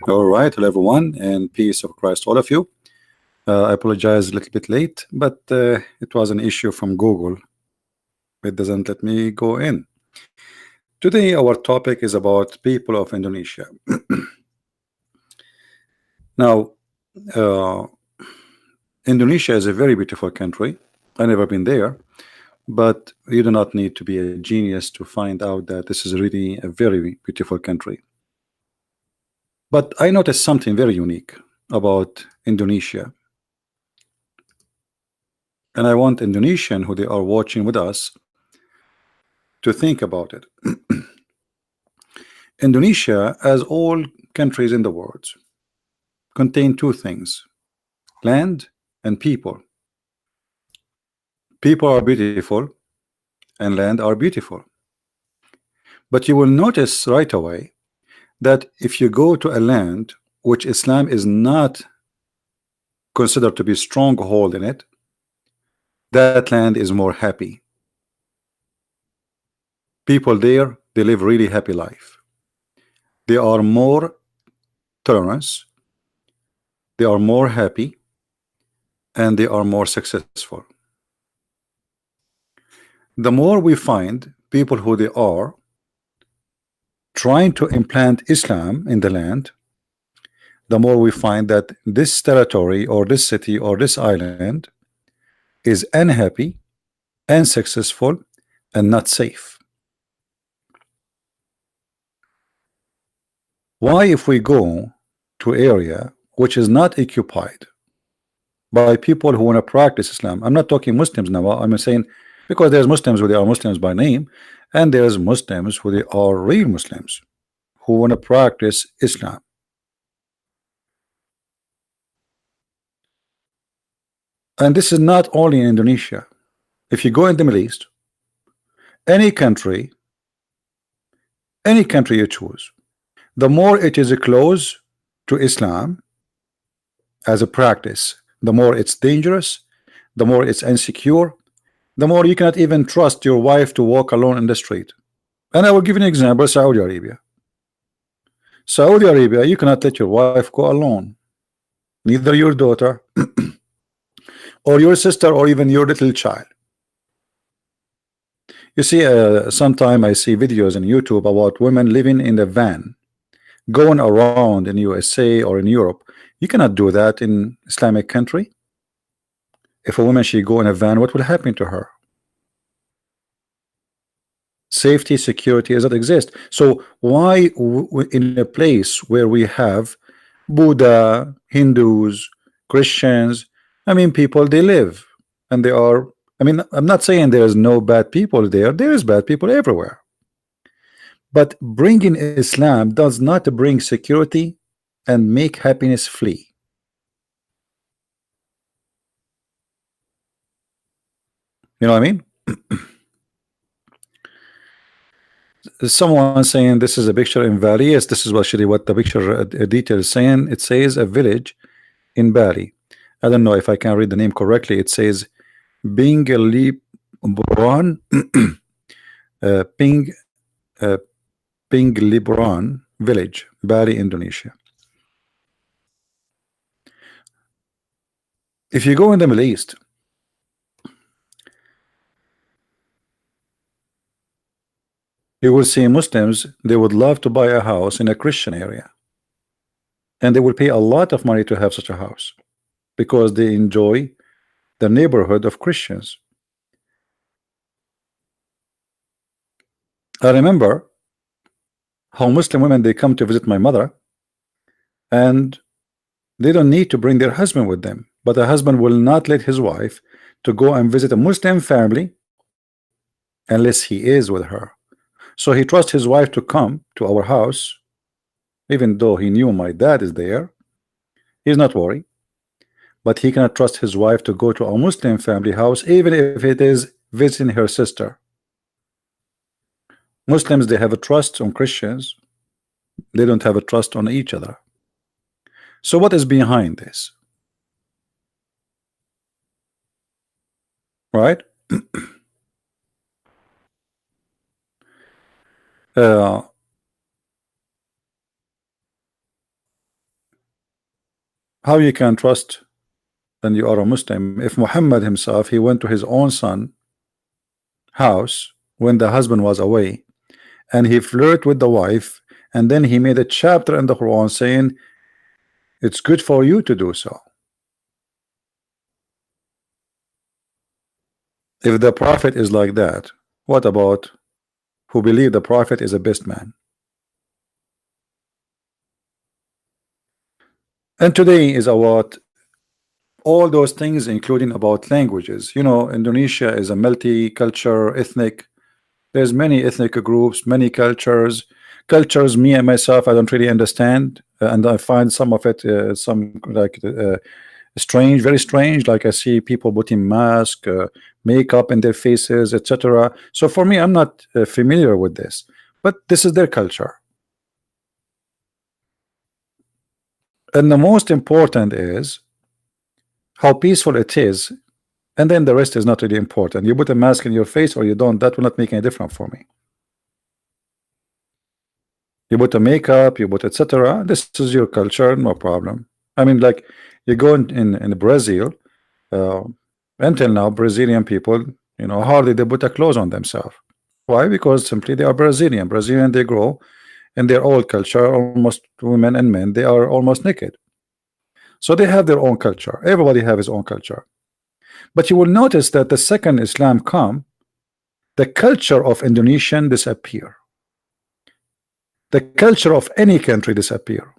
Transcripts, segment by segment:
All right, hello everyone, and peace of Christ, all of you. I apologize a little bit late, but it was an issue from Google. It doesn't let me go in. Today, our topic is about people of Indonesia. Now, uh, Indonesia is a very beautiful country. I've never been there, but you do not need to be a genius to find out that this is really a very beautiful country. But I noticed something very unique about Indonesia. And I want Indonesian who they are watching with us to think about it. Indonesia, as all countries in the world, contain two things: land and people. People are beautiful and land are beautiful. But you will notice right away that if you go to a land which Islam is not considered to be a stronghold in it, that land is more happy. People there, they live really happy life. They are more tolerance, they are more happy, and they are more successful. The more we find people who they are trying to implant Islam in the land, the more we find that this territory or this city or this island is unhappy, unsuccessful, and not safe. Why, if we go to area which is not occupied by people who want to practice Islam, I'm not talking Muslims now, I'm saying because there's Muslims who they are Muslims by name, and there's Muslims who they are real Muslims who want to practice Islam. And this is not only in Indonesia. If you go in the Middle East, any country you choose, the more it is close to Islam as a practice, the more it's dangerous, the more it's insecure, the more you cannot even trust your wife to walk alone in the street. And I will give you an example: Saudi Arabia. Saudi Arabia, you cannot let your wife go alone, neither your daughter or your sister or even your little child. You see, sometime I see videos on YouTube about women living in a van going around in USA or in Europe. You cannot do that in Islamic country. If a woman she go in a van, what will happen to her? Safety, security does not exist. So why in a place where we have Buddha, Hindus, Christians, I mean, people, they live and they are, I mean, I'm not saying there is no bad people there. There is bad people everywhere. But bringing Islam does not bring security and make happiness flee. You know what I mean? Someone saying this is a picture in Bali. Yes, this is actually what the picture detail is saying. It says a village in Bali. I don't know if I can read the name correctly. It says Pingliburan, Ping uh, Pingliburan village, Bali, Indonesia. If you go in the Middle East, you will see Muslims, they would love to buy a house in a Christian area, and they will pay a lot of money to have such a house because they enjoy the neighborhood of Christians. I remember how Muslim women, they come to visit my mother, and they don't need to bring their husband with them, but the husband will not let his wife to go and visit a Muslim family unless he is with her. So he trusts his wife to come to our house, even though he knew my dad is there. He's not worried, but he cannot trust his wife to go to a Muslim family house, even if it is visiting her sister. Muslims, they have a trust on Christians, they don't have a trust on each other. So what is behind this? Right? uh, How you can trust and you are a Muslim if Muhammad himself, he went to his own son house when the husband was away, and he flirted with the wife, and then he made a chapter in the Quran saying it's good for you to do so. If the Prophet is like that, what about who believe the Prophet is a best man? And today is about all those things, including about languages. You know, Indonesia is a multi-culture, ethnic. There's many ethnic groups, many cultures. Cultures, me and myself, I don't really understand, and I find some of it, some like strange, very strange. Like I see people putting mask, makeup in their faces, etc. So for me, I'm not familiar with this, but this is their culture. And the most important is how peaceful it is, and then the rest is not really important. You put a mask in your face or you don't, that will not make any difference for me. You put a makeup, you put etc. This is your culture, no problem. I mean, like you go in Brazil, until now, Brazilian people, you know, hardly they put a clothes on themselves. Why? Because simply they are Brazilian. Brazilian, they grow in their old culture, almost women and men, they are almost naked. So they have their own culture. Everybody have his own culture. But you will notice that the second Islam come, the culture of Indonesian disappear. The culture of any country disappear.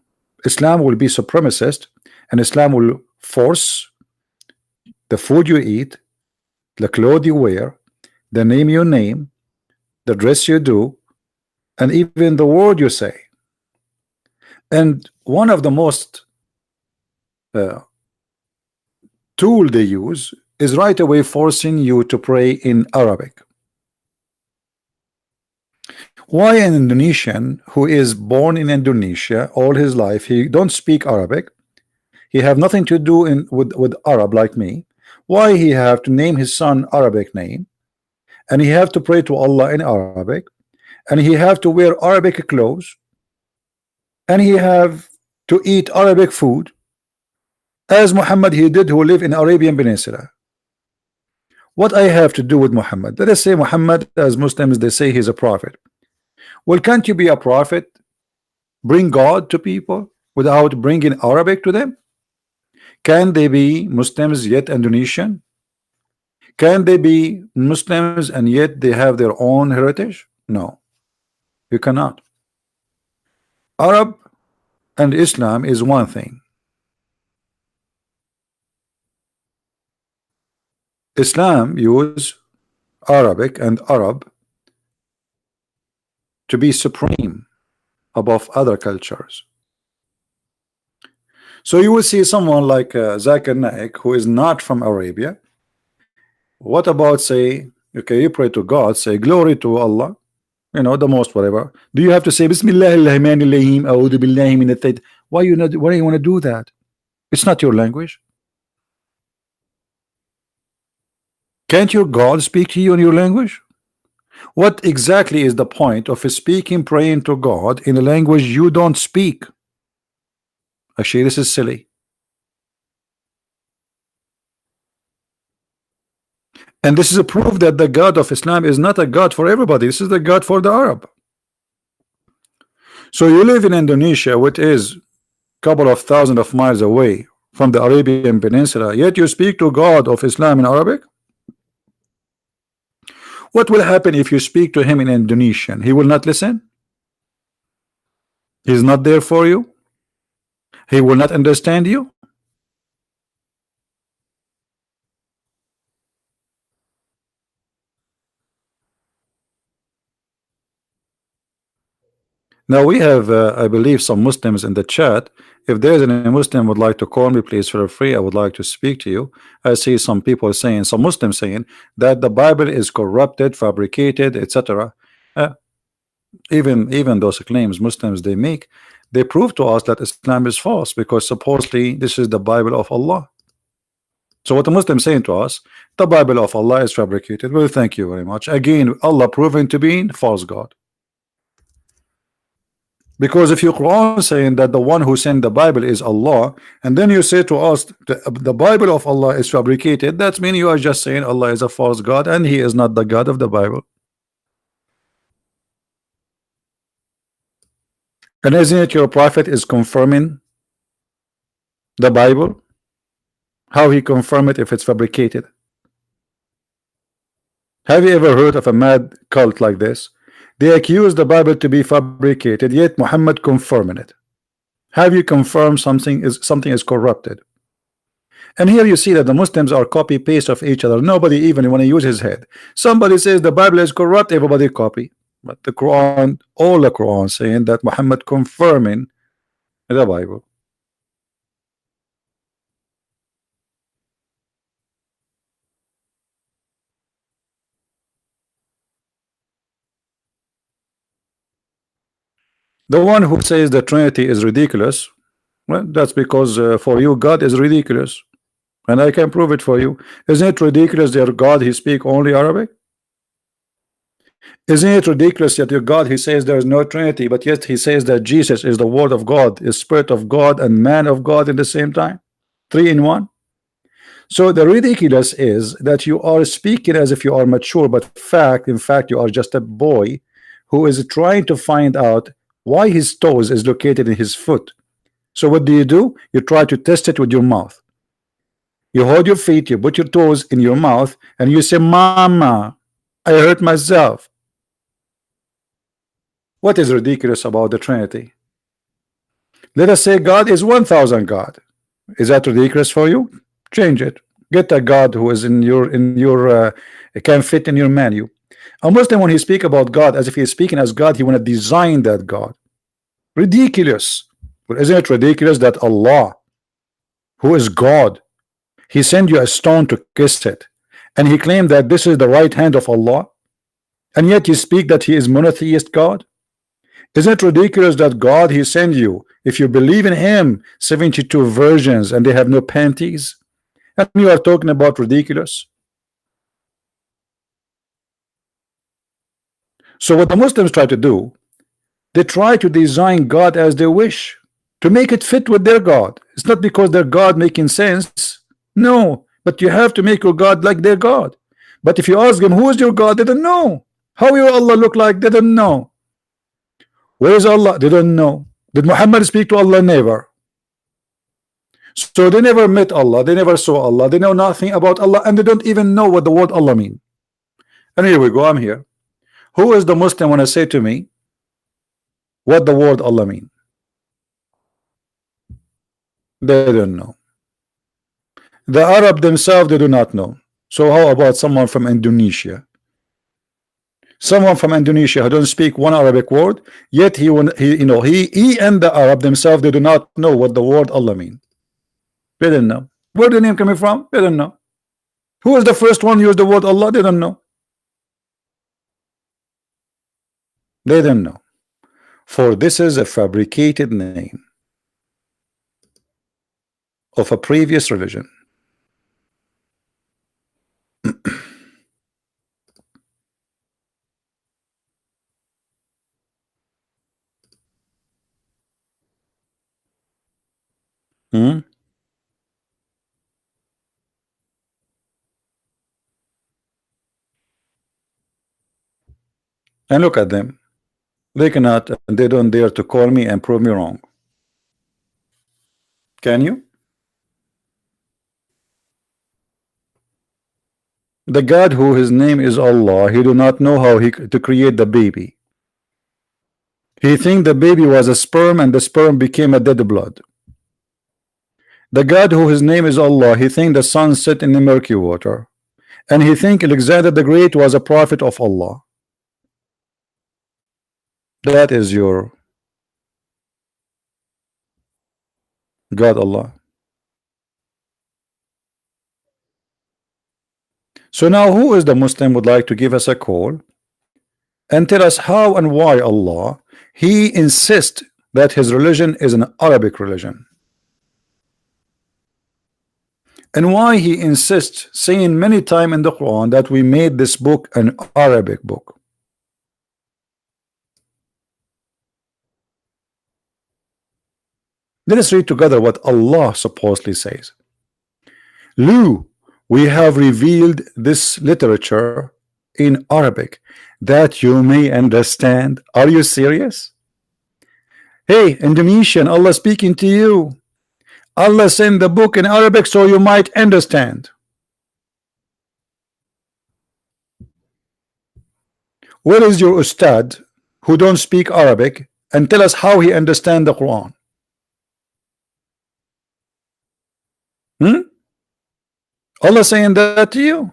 Islam will be supremacist, and Islam will force the food you eat, the clothes you wear, the name you name, the dress you do, and even the word you say. And one of the most tool they use is right away forcing you to pray in Arabic. Why an Indonesian who is born in Indonesia all his life, he don't speak Arabic, he have nothing to do with Arab like me, why he have to name his son Arabic name, and he have to pray to Allah in Arabic, and he have to wear Arabic clothes, and he have to eat Arabic food, as Muhammad he did, who live in Arabian Peninsula? What I have to do with Muhammad? Let us say Muhammad, as Muslims they say he's a prophet. Well, can't you be a prophet, bring God to people without bringing Arabic to them? Can they be Muslims yet Indonesian? Can they be Muslims and yet they have their own heritage? No, you cannot. Arab and Islam is one thing. Islam use Arabic and Arab to be supreme above other cultures. So you will see someone like Zakir Naik, who is not from Arabia. What about say, okay, you pray to God, say glory to Allah, you know, the most whatever. Do you have to say Bismillahirrahmanirrahim, A'udhu billahi minat shaitan? Why you not? Why do you want to do that? It's not your language. Can't your God speak to you in your language? What exactly is the point of speaking, praying to God in a language you don't speak? Actually, this is silly. And this is a proof that the God of Islam is not a God for everybody. This is the God for the Arab. So you live in Indonesia, which is a couple of thousands of miles away from the Arabian Peninsula, yet you speak to God of Islam in Arabic? What will happen if you speak to him in Indonesian? He will not listen? He's not there for you? He will not understand you? Now we have, I believe, some Muslims in the chat. If there's any Muslim would like to call me, please feel free. I would like to speak to you. I see some people saying, some Muslims saying that the Bible is corrupted, fabricated, etc. Even those claims Muslims they make, they prove to us that Islam is false, because supposedly this is the Bible of Allah. So what the Muslims saying to us, the Bible of Allah is fabricated. Well, thank you very much. Again, Allah proven to be false God. Because if your Quran saying that the one who sent the Bible is Allah, and then you say to us the Bible of Allah is fabricated, that means you are just saying Allah is a false God and he is not the God of the Bible. And isn't it your prophet is confirming the Bible? How he confirm it if it's fabricated? Have you ever heard of a mad cult like this? They accuse the Bible to be fabricated, yet Muhammad confirming it. Have you confirmed something is corrupted? And here you see that the Muslims are copy paste of each other. Nobody even want to use his head. Somebody says the Bible is corrupt, everybody copy. But the Quran, all the Quran saying that Muhammad confirming the Bible. The one who says the Trinity is ridiculous, well, that's because for you God is ridiculous, and I can prove it for you. Isn't it ridiculous that God he speak only Arabic? Isn't it ridiculous that your God he says there is no Trinity, but yet he says that Jesus is the Word of God, is Spirit of God and Man of God in the same time, 3 in 1? So the ridiculous is that you are speaking as if you are mature, but in fact you are just a boy who is trying to find out why his toes is located in his foot. So what do? You try to test it with your mouth. You hold your feet, you put your toes in your mouth, and you say, Mama, I hurt myself. What is ridiculous about the Trinity? Let us say God is 1,000 God. Is that ridiculous for you? Change it. Get a God who is in your can fit in your menu. A Muslim, when he speak about God as if he is speaking as God, he want to design that God. Ridiculous. But isn't it ridiculous that Allah, who is God, he sent you a stone to kiss it, and he claimed that this is the right hand of Allah, and yet you speak that he is monotheist God? Isn't it ridiculous that God he sent you, if you believe in him, 72 virgins and they have no panties? And you are talking about ridiculous. So what the Muslims try to do, they try to design God as they wish, to make it fit with their God. It's not because their God making sense. No, but you have to make your God like their God. But if you ask them who is your God, they don't know. How your Allah look like, they don't know. Where is Allah? They don't know. Did Muhammad speak to Allah? Never. So they never met Allah, they never saw Allah, they know nothing about Allah, and they don't even know what the word Allah mean. And here we go, I'm here. Who is the Muslim when I say to me what the word Allah mean? They don't know. The Arab themselves, they do not know. So how about someone from Indonesia? Someone from Indonesia who don't speak one Arabic word, yet he and the Arab themselves, they do not know what the word Allah mean. They don't know. Where the name coming from? They don't know. Who is the first one who used the word Allah? They don't know. They don't know. For this is a fabricated name of a previous religion. Hmm? And look at them. They cannot, and they don't dare to call me and prove me wrong. Can you? The God who his name is Allah, he do not know how to create the baby. He think the baby was a sperm and the sperm became a dead blood. The God who his name is Allah, he think the sun set in the murky water, and he think Alexander the Great was a prophet of Allah. That is your God Allah. So now who is the Muslim would like to give us a call and tell us how and why Allah he insists that his religion is an Arabic religion, and why he insists saying many times in the Quran that we made this book an Arabic book. Let us read together what Allah supposedly says. Lu, we have revealed this literature in Arabic that you may understand. Are you serious? Hey, Indonesian, Allah speaking to you. Allah sent the book in Arabic so you might understand. Where is your ustad who don't speak Arabic and tell us how he understand the Quran? Allah saying that to you?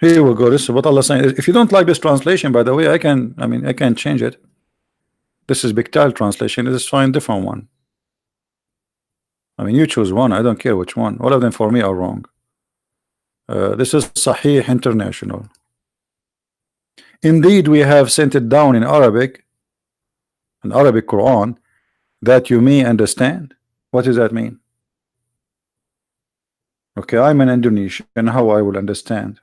Here we go. This is what Allah saying. If you don't like this translation, by the way, I can change it. This is Bictal translation. This is fine, different one. I mean, you choose one. I don't care which one. All of them for me are wrong. This is Sahih International. Indeed, we have sent it down in Arabic, an Arabic Quran, that you may understand. What does that mean? Okay, I'm an Indonesian. How I will understand?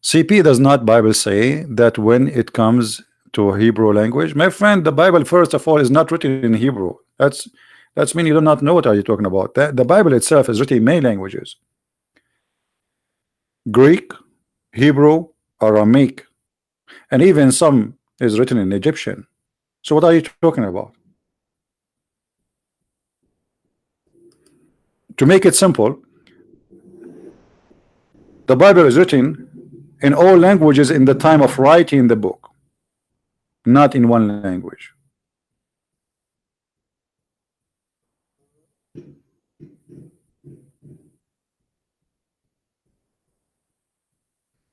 CP, does not Bible say that when it comes to Hebrew language? My friend, the Bible first of all is not written in Hebrew. That's mean you do not know what are you talking about. The Bible itself is written in many languages: Greek, Hebrew, Aramaic, and even some is written in Egyptian. So what are you talking about? To make it simple, the Bible is written in all languages in the time of writing the book, not in one language.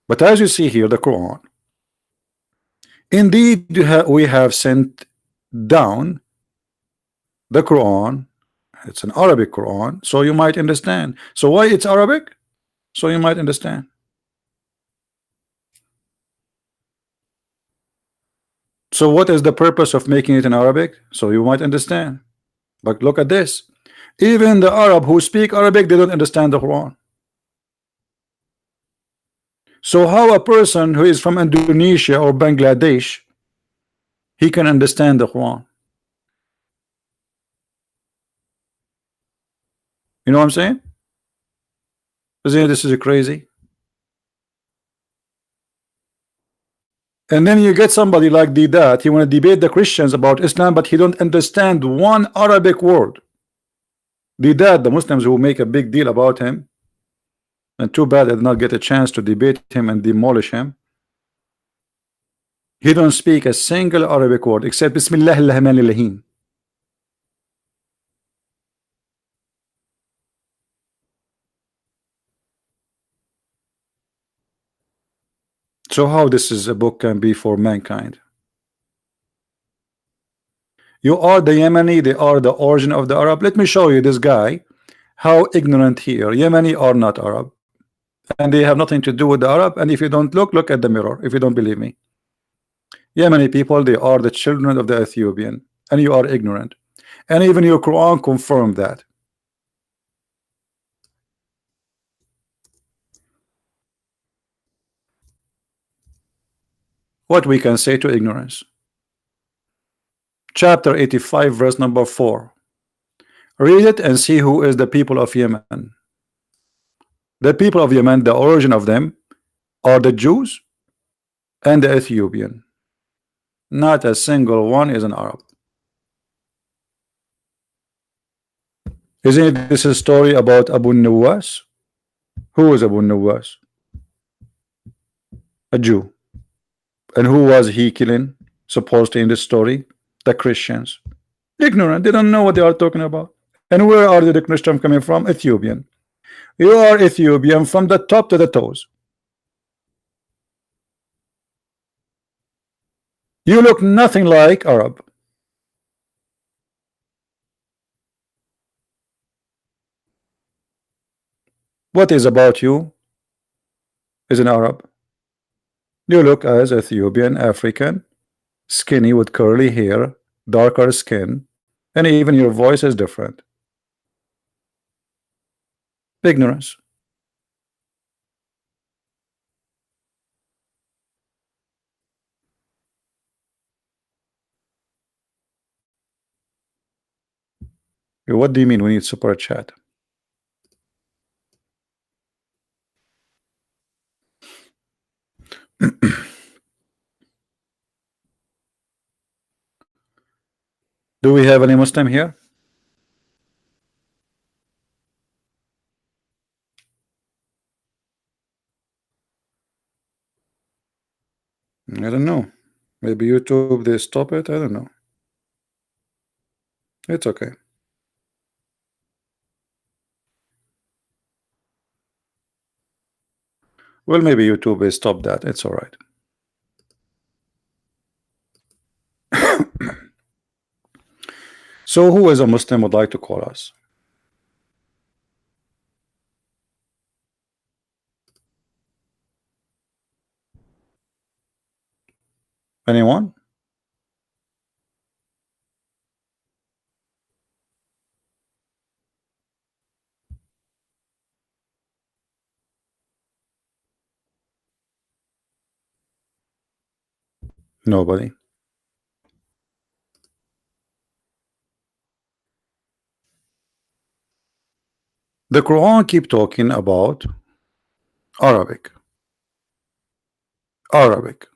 But as you see here, the Quran, indeed we have sent down the Quran. It's an Arabic Quran, so you might understand. So why it's Arabic? So you might understand. So what is the purpose of making it in Arabic? So you might understand. But look at this. Even the Arab who speak Arabic, they don't understand the Quran. So how a person who is from Indonesia or Bangladesh, he can understand the Quran? You know what I'm saying? This is crazy. And then you get somebody like Didat, he want to debate the Christians about Islam, but he don't understand one Arabic word. Didat, the Muslims who make a big deal about him, and too bad I did not get a chance to debate him and demolish him. He don't speak a single Arabic word except Bismillah ar-Rahman ar-Rahim. So how this is a book can be for mankind? You are the Yemeni, they are the origin of the Arab. Let me show you this guy, how ignorant here. Yemeni are not Arab, and they have nothing to do with the Arab. And if you don't look at the mirror, if you don't believe me. Yemeni people, they are the children of the Ethiopian, and you are ignorant. And even your Quran confirmed that. What we can say to ignorance? Chapter 85, verse number 4. Read it and see who is the people of Yemen. The people of Yemen, the origin of them are the Jews and the Ethiopian. Not a single one is an Arab. Isn't this a story about Abu Nawas? Who is Abu Nawas? A Jew. And who was he killing, supposedly in this story? The Christians. Ignorant, they don't know what they are talking about. And where are the Christians coming from? Ethiopian. You are Ethiopian from the top to the toes. You look nothing like Arab. What is about you is an Arab. You look as Ethiopian, African, skinny with curly hair, darker skin, and even your voice is different. Ignorance. What do you mean we need super chat? Do we have any Muslim here? I don't know. Maybe YouTube they stop it. I don't know. It's okay. Well, maybe YouTube will stop that. It's all right. So who is a Muslim would like to call us? Anyone? Nobody. The Quran keep talking about Arabic. Arabic.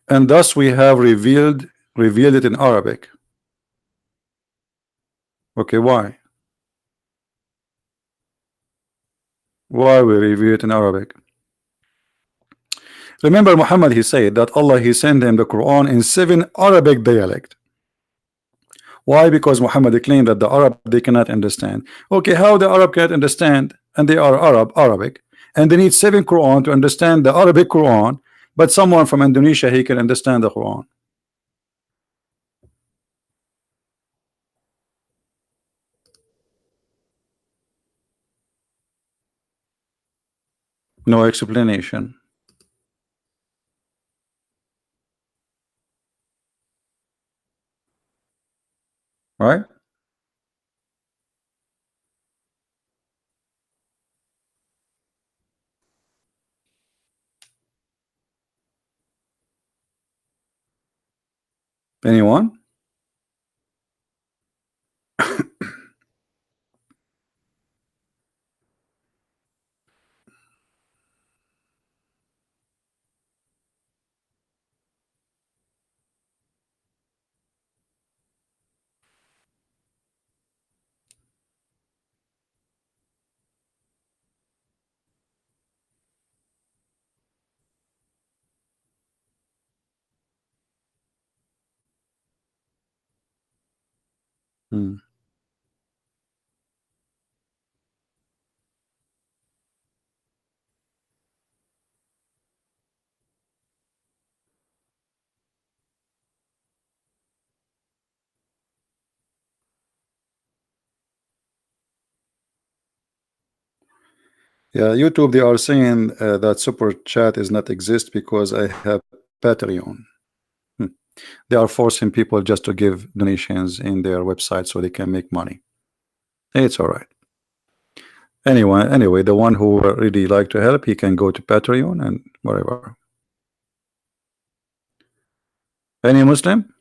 And thus we have revealed it in Arabic. Okay, why? Why we reveal it in Arabic? Remember Muhammad, he said that Allah he sent him the Quran in 7 Arabic dialect. Why? Because Muhammad claimed that the Arab they cannot understand. Okay, how the Arab cannot understand, and they are Arabic, and they need 7 Quran to understand the Arabic Quran, but someone from Indonesia he can understand the Quran. No explanation. Right? Anyone? Hmm. Yeah, YouTube they are saying that super chat is not exist because I have Patreon. Hmm. They are forcing people just to give donations in their website so they can make money. It's all right. Anyway, the one who really like to help, he can go to Patreon and whatever. Any Muslim?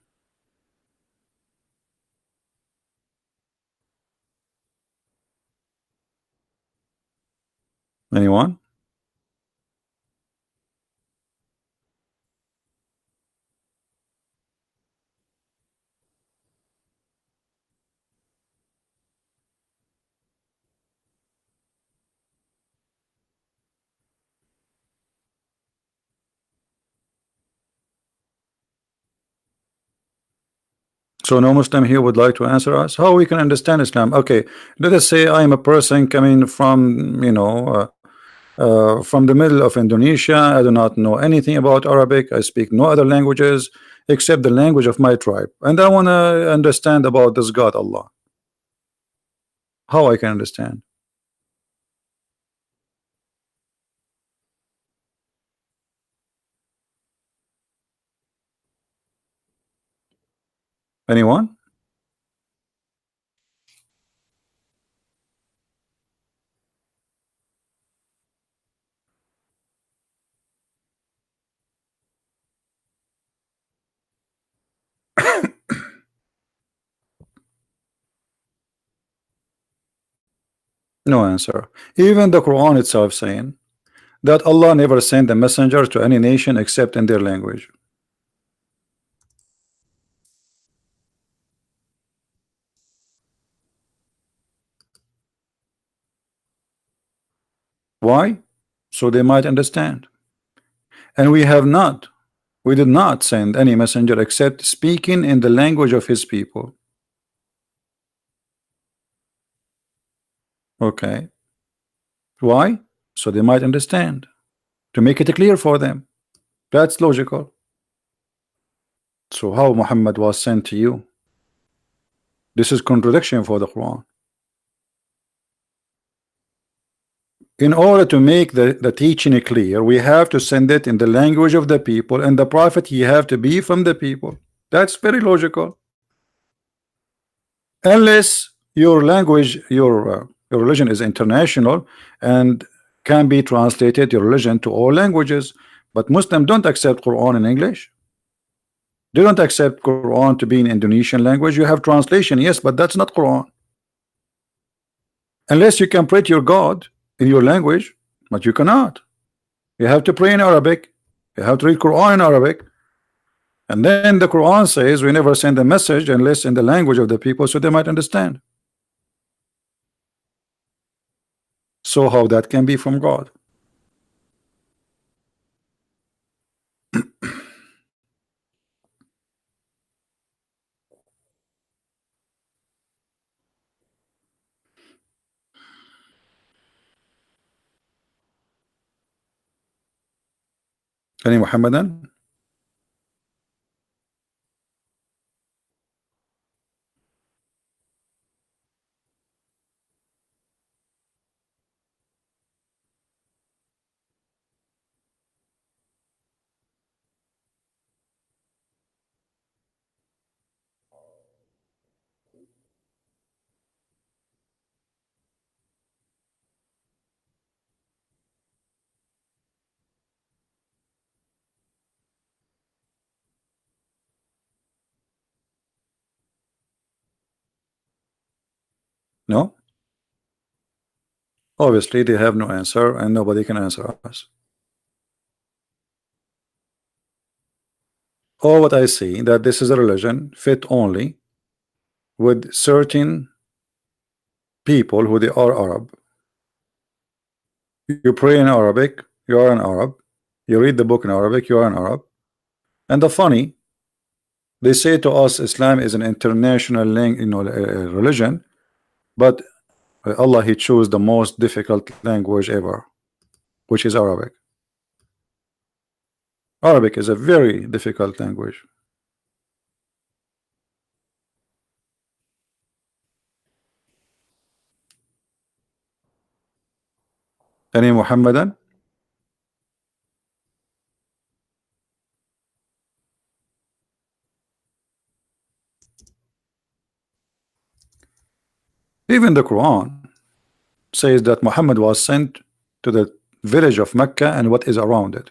Anyone? So no Muslim here would like to answer us how we can understand Islam. Okay, let us say I am a person coming from from the middle of Indonesia. I do not know anything about Arabic. I speak no other languages except the language of my tribe, and I want to understand about this God Allah. How I can understand? Anyone? No answer. Even the Quran itself saying that Allah never sent a messenger to any nation except in their language. Why? So they might understand. And we did not send any messenger except speaking in the language of his people. Okay. Why? So they might understand. To make it clear for them. That's logical. So how Muhammad was sent to you? This is contradiction for the Quran. In order to make the teaching clear, we have to send it in the language of the people, and the prophet he have to be from the people. That's very logical. Unless your language, your religion is international and can be translated your religion to all languages, but Muslims don't accept Quran in English. They don't accept Quran to be in Indonesian language. You have translation, yes, but that's not Quran. Unless you can pray to your God in your language, but you cannot. You have to pray in Arabic. You have to read Quran in Arabic. And then the Quran says we never send a message unless in the language of the people so they might understand. So how that can be from God? Any Muhammadan? No? Obviously they have no answer and nobody can answer us. All what I see that this is a religion fit only with certain people who they are Arab. You pray in Arabic, you are an Arab. You read the book in Arabic, you are an Arab. And the funny, they say to us Islam is an international religion, but Allah he chose the most difficult language ever, which is Arabic. Arabic is a very difficult language. Any Muhammadan? Even the Quran says that Muhammad was sent to the village of Mecca and what is around it.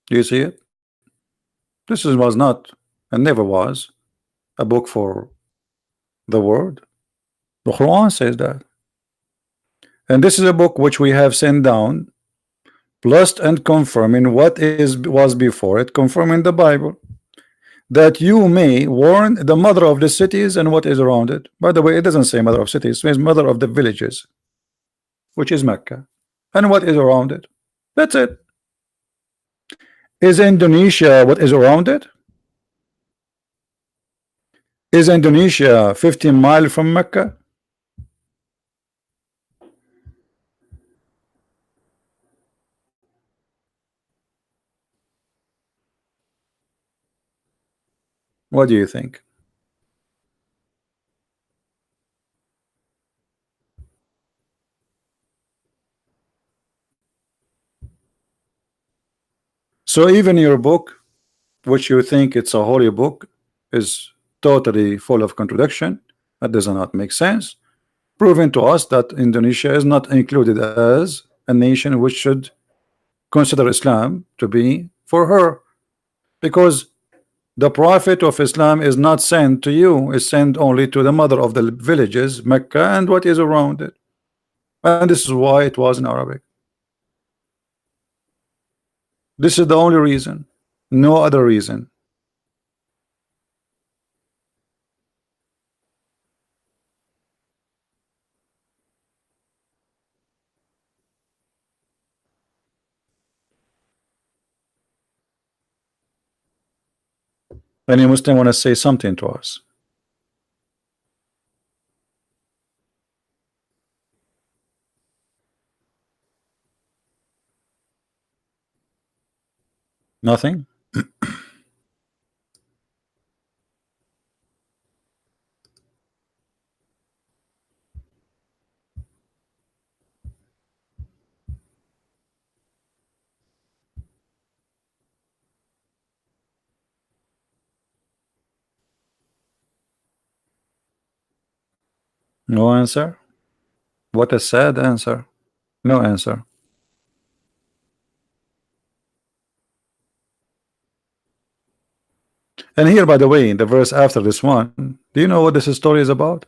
Do you see it? Was not and never was a book for the world. The Quran says that. And this is a book which we have sent down, plus and confirming what was before it, confirming the Bible, that you may warn the mother of the cities and what is around it. By the way, it doesn't say mother of cities, it says mother of the villages, which is Mecca, and what is around it. That's it. Is Indonesia what is around it? Is Indonesia 15 miles from Mecca? What do you think? So even your book, which you think it's a holy book, is totally full of contradiction. That does not make sense, proving to us that Indonesia is not included as a nation which should consider Islam to be for her, because the prophet of Islam is not sent to you, is sent only to the mother of the villages, Mecca, and what is around it. And this is why it was in Arabic. This is the only reason, no other reason. Any Muslim want to say something to us? Nothing? No answer? What a sad answer. No answer. And here, by the way, the verse after this one, do you know what this story is about?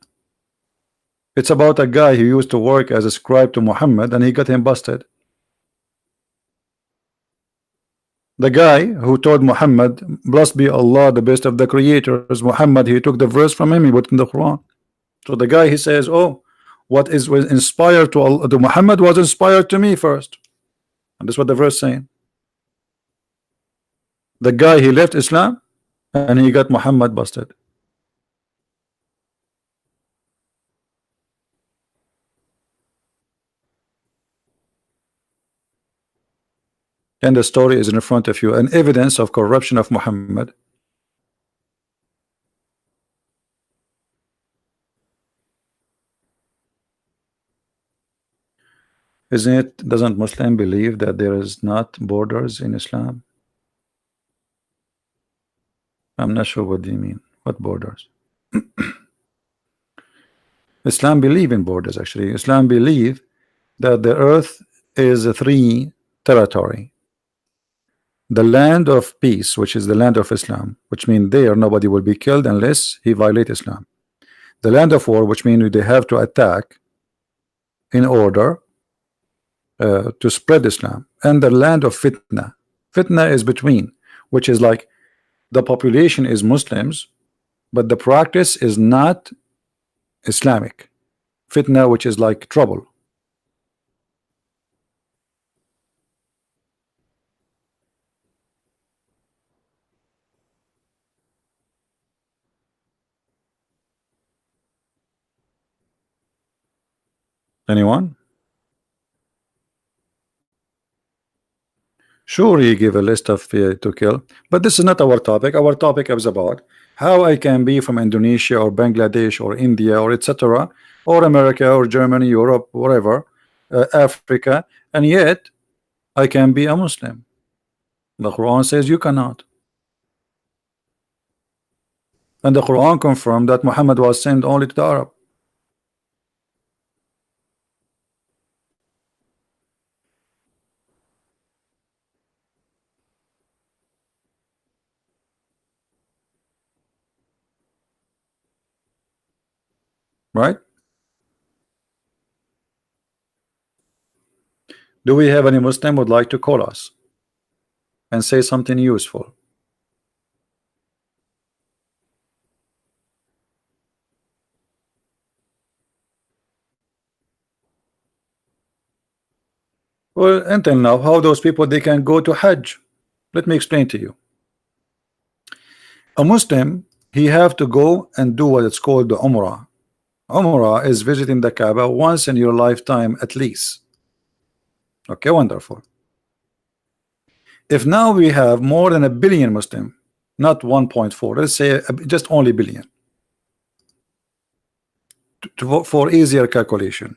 It's about a guy who used to work as a scribe to Muhammad and he got him busted. The guy who told Muhammad, blessed be Allah, the best of the creators, Muhammad, he took the verse from him, he put in the Quran. So the guy, he says, oh, what is was inspired to Allah, to Muhammad was inspired to me first. And that's what the verse saying. The guy, he left Islam and he got Muhammad busted. And the story is in front of you, an evidence of corruption of Muhammad. Isn't it? Doesn't Muslim believe that there is not borders in Islam? I'm not sure what do you mean. What borders? Islam believe in borders. Actually, Islam believe that the earth is a three territory. The land of peace, which is the land of Islam, which means there nobody will be killed unless he violate Islam. The land of war, which means they have to attack in order to spread Islam. And the land of fitna. Fitna is between, which is like the population is Muslims, but the practice is not Islamic. Fitna, which is like trouble. Anyone? Sure, he gave a list of to kill, but this is not our topic. Our topic is about how I can be from Indonesia or Bangladesh or India or etc. or America or Germany, Europe, wherever, Africa, and yet I can be a Muslim. The Quran says you cannot. And the Quran confirmed that Muhammad was sent only to the Arab. Right? Do we have any Muslim would like to call us and say something useful? Well, until now, how those people they can go to Hajj? Let me explain to you. A Muslim, he have to go and do what it's called the Umrah. Umrah is visiting the Kaaba once in your lifetime at least. Okay, wonderful. If now we have more than a billion Muslim, not 1.4, let's say just only billion, for easier calculation.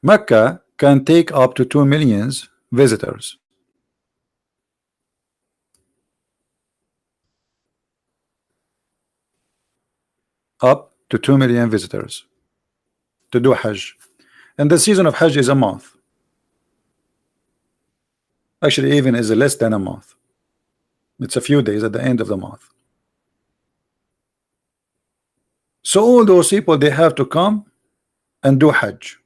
Mecca can take up to 2 million visitors. Up to 2 million visitors to do Hajj. And the season of Hajj is a month. Actually, even is less than a month. It's a few days at the end of the month. So all those people, they have to come and do Hajj.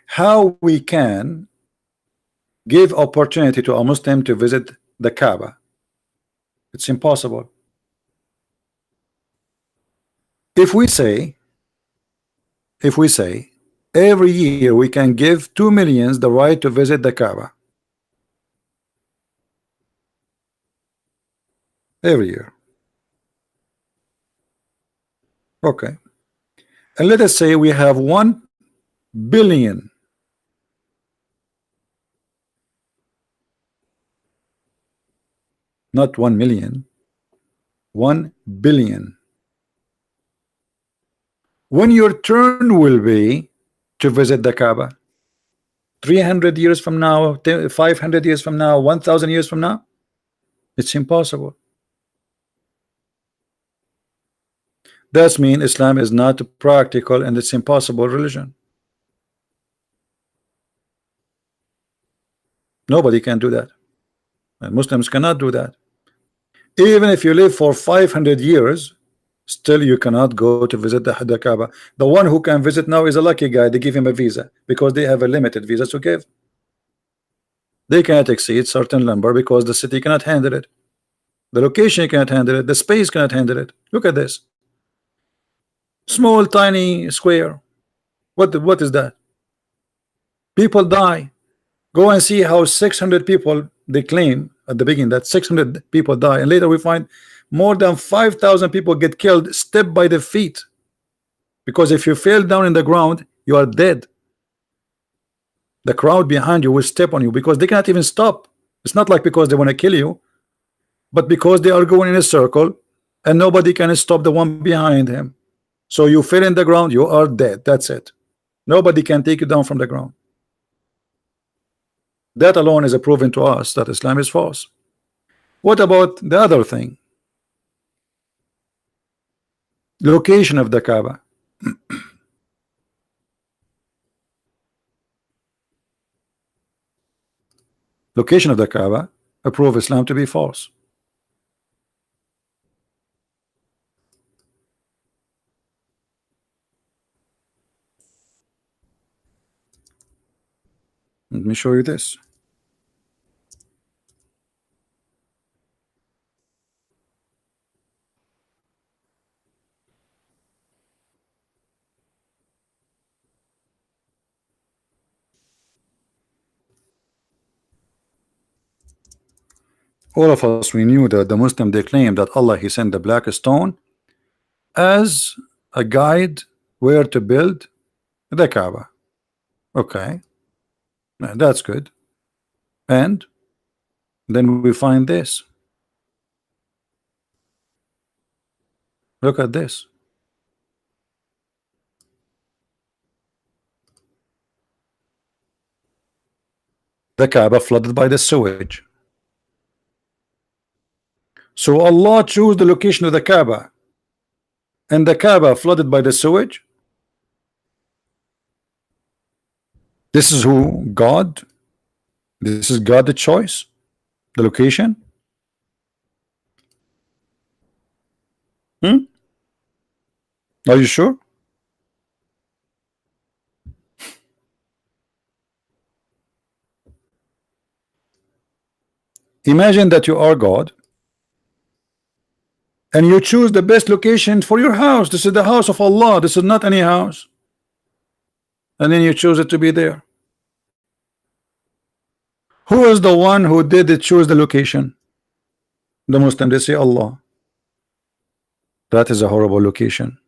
How we can give opportunity to a Muslim to visit the Kaaba? It's impossible. If we say every year we can give 2 million the right to visit the Kaaba, every year, okay, and let us say we have 1 billion, not 1 million, 1 billion. When your turn will be to visit the Kaaba, 300 years from now, 500 years from now, 1,000 years from now, it's impossible. That means Islam is not practical and it's impossible religion. Nobody can do that, and Muslims cannot do that. Even if you live for 500 years, still you cannot go to visit the Kaaba. The one who can visit now is a lucky guy. They give him a visa because they have a limited visa to give. They cannot exceed certain number because the city cannot handle it, the location cannot handle it, the space cannot handle it. Look at this small tiny square. What is that? People die. Go and see how 600 people, they claim at the beginning that 600 people die, and later we find more than 5,000 people get killed step by the feet, because if you fell down in the ground you are dead. The crowd behind you will step on you because they cannot even stop. It's not like because they want to kill you, but because they are going in a circle and nobody can stop the one behind him. So you fell in the ground, you are dead. That's it. Nobody can take you down from the ground. That alone is a proven to us that Islam is false. What about the other thing? Location of the Kaaba. Location of the Kaaba prove Islam to be false. Let me show you this. All of us, we knew that the Muslim, they claim that Allah, he sent the black stone as a guide where to build the Kaaba. Okay, that's good. And then we find this. Look at this. The Kaaba flooded by the sewage. So Allah chose the location of the Kaaba, and the Kaaba flooded by the sewage. This is who God. This is God the choice, the location. Are you sure? Imagine that you are God and you choose the best location for your house. This is the house of Allah. This is not any house. And then you choose it to be there. Who is the one who did it choose the location? The Muslim, they say Allah. That is a horrible location.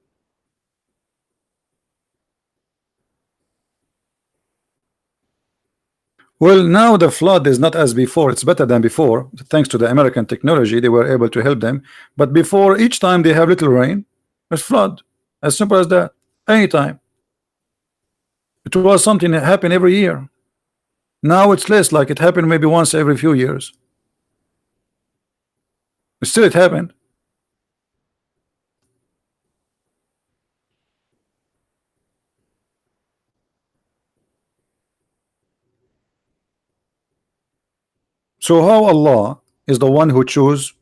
Well, now the flood is not as before. It's better than before. Thanks to the American technology, they were able to help them. But before, each time they have little rain, it's flood. As simple as that. Anytime. It was something that happened every year. Now it's less, like it happened maybe once every few years. But still, it happened. So how Allah is the one who chose?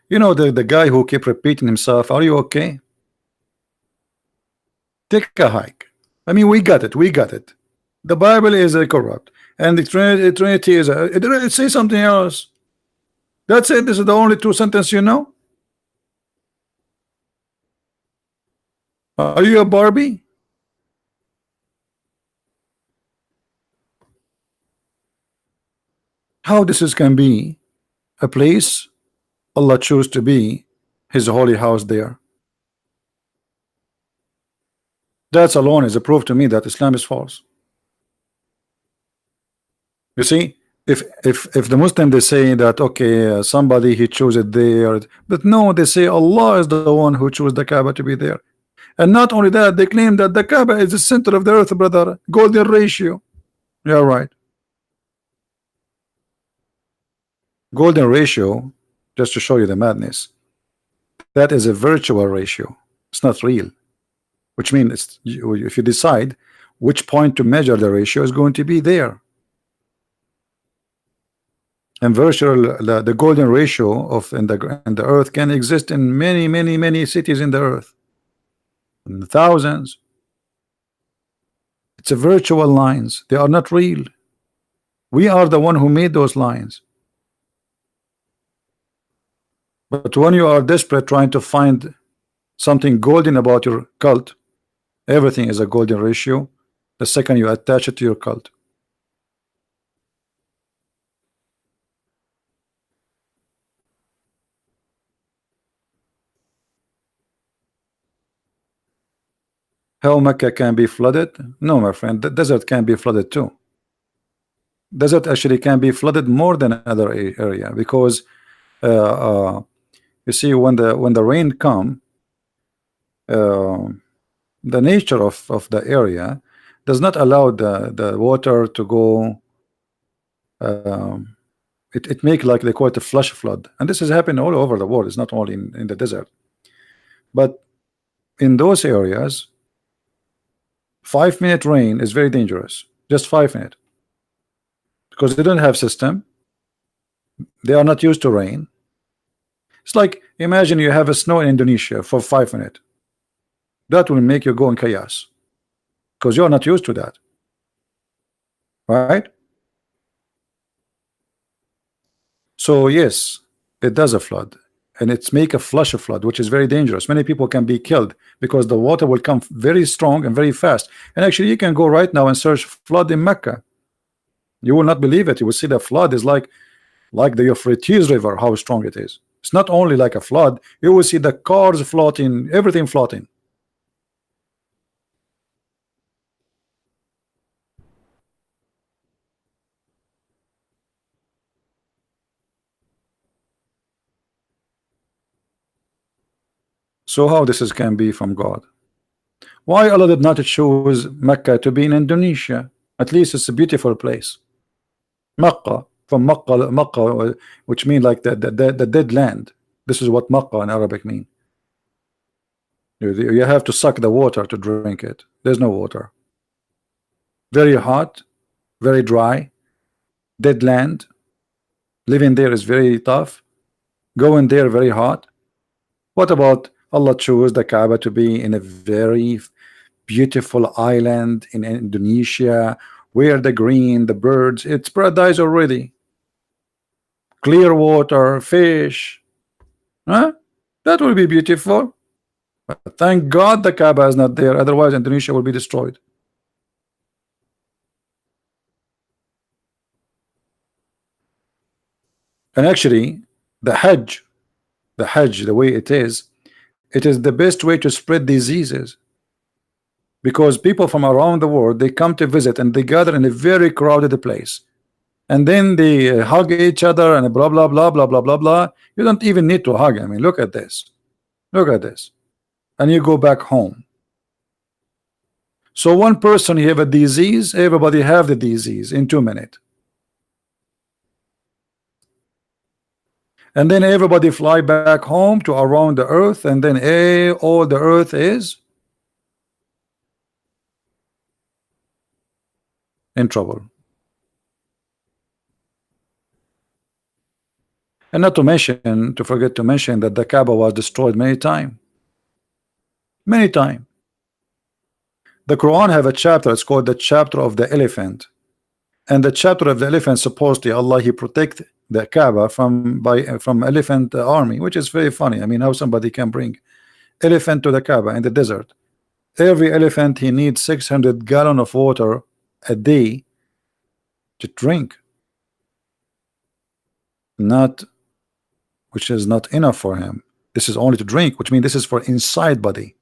You know, the guy who kept repeating himself. Are you okay? Take a hike. I mean, we got it. We got it. The Bible is corrupt, and the Trinity is. It says something else. That's it. This is the only two sentences you know. Are you a Barbie? How this is can be a place Allah chose to be His holy house there? That alone is a proof to me that Islam is false. You see, if the Muslim they say that okay, somebody he chose it there, but no, they say Allah is the one who chose the Kaaba to be there. And not only that, they claim that the Kaaba is the center of the earth, brother. Golden ratio. Yeah, right. Golden ratio, just to show you the madness, that is a virtual ratio. It's not real. Which means if you decide which point to measure the ratio is going to be there. And virtual, the golden ratio of in the earth can exist in many cities in the earth. In thousands. It's a virtual lines. They are not real. We are the one who made those lines. But when you are desperate trying to find something golden about your cult, everything is a golden ratio the second you attach it to your cult. How Mecca can be flooded? No, my friend, the desert can be flooded too. Desert actually can be flooded more than other area because you see when the rain come, the nature of the area does not allow the water to go. It make like they call it a flash flood, and this has happened all over the world. It's not only in the desert, but in those areas 5-minute rain is very dangerous. Just 5 minutes, because they don't have system. They are not used to rain. It's like imagine you have a snow in Indonesia for 5 minutes. That will make you go in chaos because you're not used to that, right? So yes, it does a flood, and it's make a flash of flood, which is very dangerous. Many people can be killed because the water will come very strong and very fast. And actually, you can go right now and search flood in Mecca. You will not believe it. You will see the flood is like the Euphrates River, how strong it is. It's not only like a flood. You will see the cars floating, everything floating. So how this is can be from God? Why Allah did not choose Mecca to be in Indonesia? At least it's a beautiful place. Makkah, from Makkah, which means like the dead land. This is what Makkah in Arabic mean. You have to suck the water to drink it. There's no water. Very hot, very dry, dead land. Living there is very tough. Going there very hot. What about Allah chose the Kaaba to be in a very beautiful island in Indonesia, where the green, the birds, it's paradise already. Clear water, fish, huh? That will be beautiful. But thank God the Kaaba is not there, otherwise Indonesia will be destroyed. And actually, the Hajj, the way it is the best way to spread diseases, because people from around the world, they come to visit and they gather in a very crowded place, and then they hug each other and blah blah blah blah blah blah blah. You don't even need to hug. I mean, look at this, and you go back home. So one person he have a disease, everybody have the disease in 2 minutes. And then everybody fly back home to around the earth, and then all the earth is in trouble. And not to mention, to forget to mention that the Kaaba was destroyed many times. Many times. The Quran have a chapter, it's called the chapter of the elephant. And the chapter of the elephant, supposedly Allah he protect the Kaaba from elephant army, which is very funny. I mean, how somebody can bring elephant to the Kaaba in the desert. Every elephant he needs 600 gallons of water a day to drink. Which is not enough for him. This is only to drink, which means this is for inside body.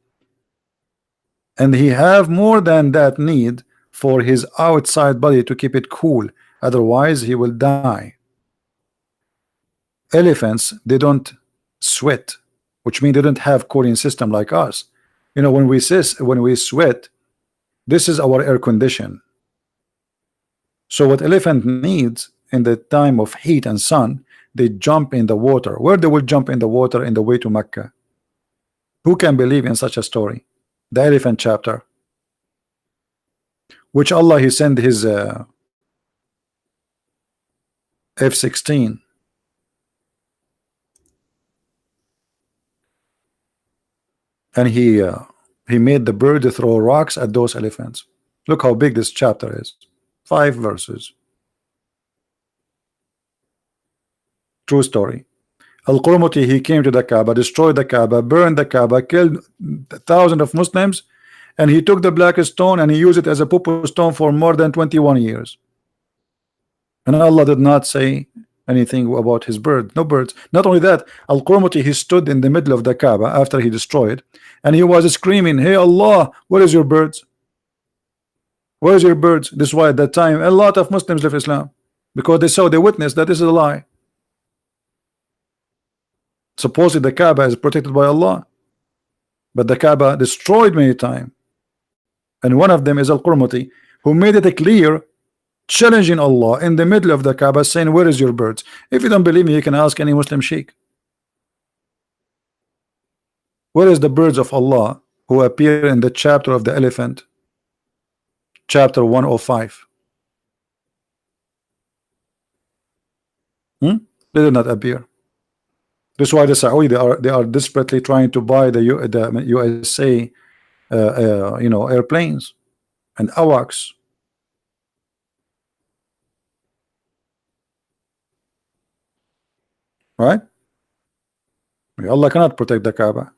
And he have more than that need for his outside body to keep it cool. Otherwise, he will die. Elephants, they don't sweat, which means they don't have cooling system like us. You know, when we sweat, this is our air condition. So what elephant needs in the time of heat and sun, they jump in the water. Where they will jump in the water in the way to Mecca? Who can believe in such a story? The elephant chapter, which Allah he sent his F-16, and he made the bird throw rocks at those elephants. Look how big this chapter is. 5 verses. True story. Al-Qurmuti, he came to the Kaaba, destroyed the Kaaba, burned the Kaaba, killed thousands of Muslims, and he took the black stone and he used it as a poo stone for more than 21 years. And Allah did not say anything about his bird. No birds. Not only that, Al-Qurmuti, he stood in the middle of the Kaaba after he destroyed, and he was screaming, "Hey Allah, where is your birds? Where is your birds?" This is why at that time a lot of Muslims left Islam, because they witnessed that this is a lie. Supposedly the Kaaba is protected by Allah, but the Kaaba destroyed many times. And one of them is Al-Qurmuti, who made it clear, challenging Allah in the middle of the Kaaba, saying, "Where is your birds?" If you don't believe me, you can ask any Muslim sheikh. Where is the birds of Allah who appear in the chapter of the elephant, chapter 105? They did not appear. That's why the Saudi they are desperately trying to buy the USA you know, airplanes and AWACS. Right? Allah cannot protect the Kaaba.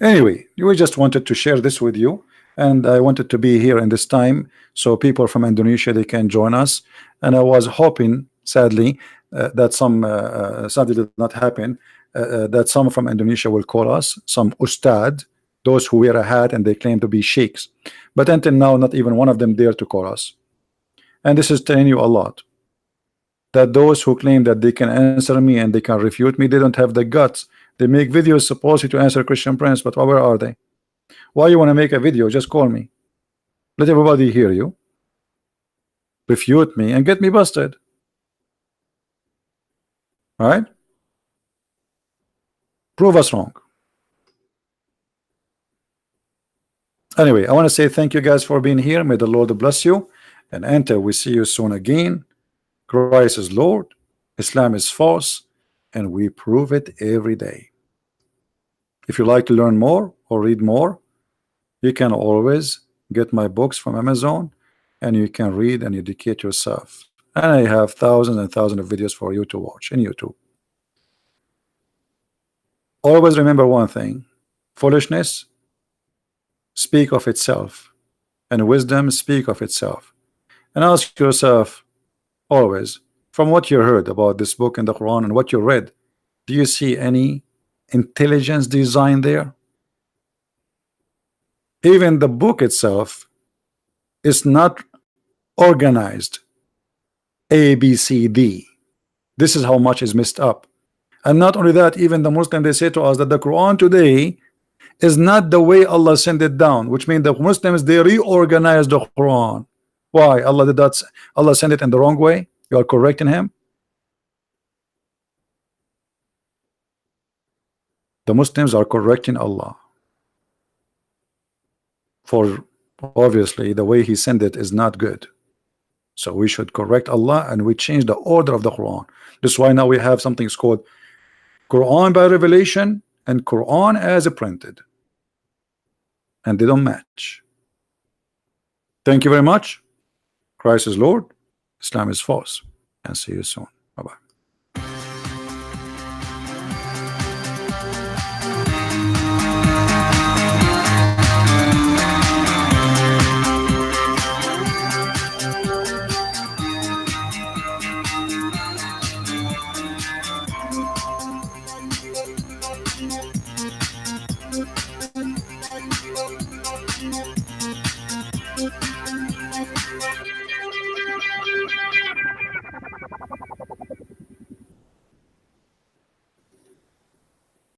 Anyway, we just wanted to share this with you, and I wanted to be here in this time so people from Indonesia they can join us. And I was hoping, sadly, that sadly did not happen, that some from Indonesia will call us, some ustad, those who wear a hat and they claim to be sheikhs. But until now, not even one of them dare to call us. And this is telling you a lot, that those who claim that they can answer me and they can refute me, they don't have the guts. They make videos supposedly to answer Christian Prince, but where are they? Why you want to make a video? Just call me. Let everybody hear you. Refute me and get me busted. All right? Prove us wrong. Anyway, I want to say thank you guys for being here. May the Lord bless you. And enter, we see you soon again. Christ is Lord, Islam is false, and we prove it every day. If you like to learn more or read more, you can always get my books from Amazon, and you can read and educate yourself. And I have thousands and thousands of videos for you to watch in YouTube. Always remember one thing: foolishness speak of itself, and wisdom speak of itself. And ask yourself always, from what you heard about this book in the Quran and what you read, do you see any intelligence design there? Even the book itself is not organized A, B, C, D. This is how much is messed up. And not only that, even the Muslim, they say to us that the Quran today is not the way Allah sent it down, which means the Muslims they reorganized the Quran. Why? Allah did that. Allah sent it in the wrong way. You are correcting him. The Muslims are correcting Allah for obviously the way he sent it is not good. So we should correct Allah and we change the order of the Quran. That's why now we have something called Quran by revelation and Quran as a printed, and they don't match. Thank you very much. Christ is Lord, Islam is false, and see you soon.